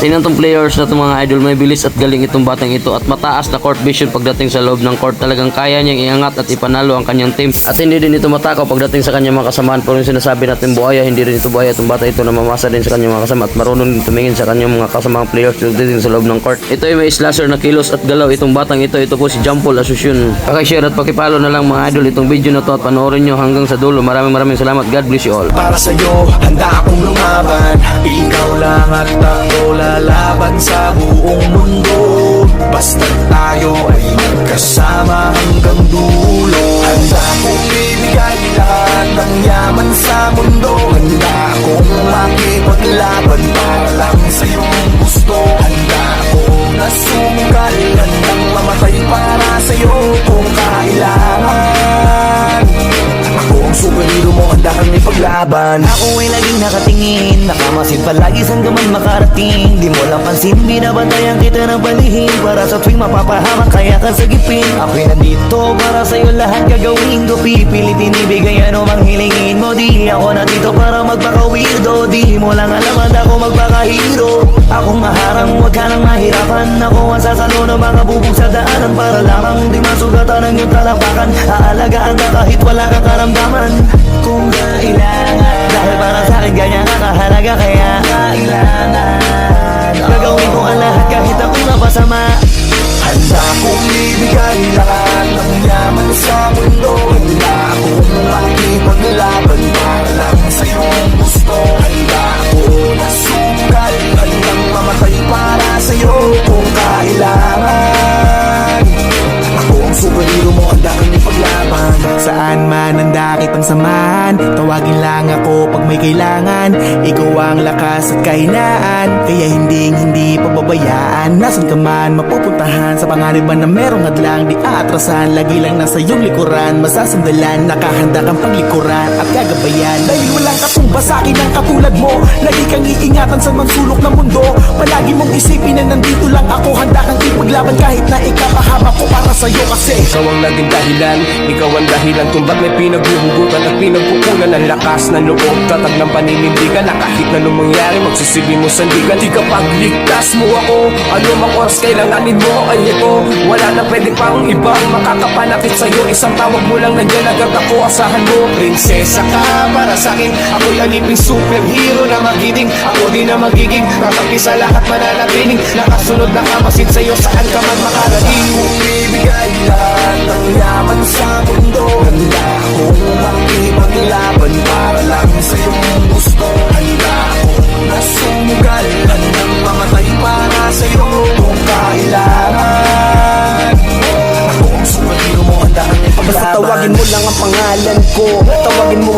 Tingnan tong players na itong mga idol, may bilis at galing itong batang ito at mataas na court vision pagdating sa loob ng court. Talagang kaya niyang iangat at ipanalo ang kanyang team. At hindi din ito matakaw pagdating sa kanyang mga kasamaan. Pero yung sinasabi natin buhaya, hindi rin ito buhaya. Itong bata ito na mamasa din sa kanyang mga kasama at marunong din tumingin sa kanyang mga kasamang players pagdating sa loob ng court. Ito ay may slasher na kilos at galaw. Itong batang ito po si Jampol Asuncion. Pakishare at pakipalo na lang mga idol itong video na to at panoorin nyo hanggang sa dulo. Maraming salamat. God bless you all. Para sa'yo, handa akong lumaban. Ikaw lang at ako lalaban sa buong mundo. Basta tayo ay magkasama hanggang dulo. Handa akong ibigay lahat ng yaman sa mundo. Handa akong makipaglaban para lang sa iyong gusto. Handa akong nasunggal, handang mamatay para sa'yo kung kailangan. Ako ang superhero mo, handa kang ipaglaban. Ako ay laging nakatingin, nakamasid palagi saan ka man makarating. Di mo lang pansin, binabantayan kita ng balihin. Para sa tuwing mapapahamak, kaya ka sagipin. Ako'y nandito para sa'yo lahat gagawin ko. Pipilitin ibigay ano mang hilingin mo. Di ako nandito para magpaka-weirdo. Di mo lang alam at ako magpaka-hero. Akong maharang, huwag ka nang mahirapan. Ako ang sasalo ng mga bubog sa daanan. Para lamang di masugatan ang iyong talampakan. Aalagaan ka kahit wala kang karamdaman. Kung kailangan, dahil para sa akin ganyan ka kahalaga. Kaya kailangan gagawin ko ang lahat kahit ako'y mapasama. Handa akong ibigay lahat ng yaman sa mundo. Handa akong makipaglaban para lang sa iyong gusto. Handa akong nasunggal, handang mamatay para sa iyo kung kailangan. Ako ang superhero mo, handa kang ipaglaban. Saan man handa kitang samahan, tawagin lang ako pag may kailangan. Ikaw ang lakas at kahinaan, kaya hindi pababayaan. Nasaan ka man mapupuntahan, sa panganiban na merong hadlang di aatrasan. Lagi lang nasa iyong likuran, masasandalan. Nakahanda kang paglikuran at gagabayan. Dahil walang katumba sa akin ang katulad mo. Lagi kang iingatan sa mansulok ng mundo. Palagi mong isipin na nandito lang ako. Handa kang ipaglaban kahit na ikapahamak ko para sa'yo. Kasi ikaw ang naging dahilan, ikaw ang dahilan kung ba't may pinaghuhugutan at pinagkukunan ng lakas ng loob. Tatag ng paninindigan na kahit na anong mangyari, magsisilbi mo sandigan. Di kapag ligtas mo ako, ano mang oras kailanganin mo ay ito. Wala na pwede pang ibang makakapanakit sa'yo. Isang tawag mo lang nandiyan agad ako, asahan mo. Prinsesa ka para sa'kin, ako'y aliping superhero na magiting. Ako din na magiging kakampi sa lahat mananatiling. Nakasunod na kamasid sa'yo saan ka man makarating. ibigay lahat ng yaman sa mundo. Handa akong makipaglaban para lang sa iyong gusto. Handa akong nasunggal, handang mamatay para sa iyo kung kailangan. Ako ang superhero mo, handa kang ipaglaban. Basta tawagin mo lang ang pangalan ko, tawagin mo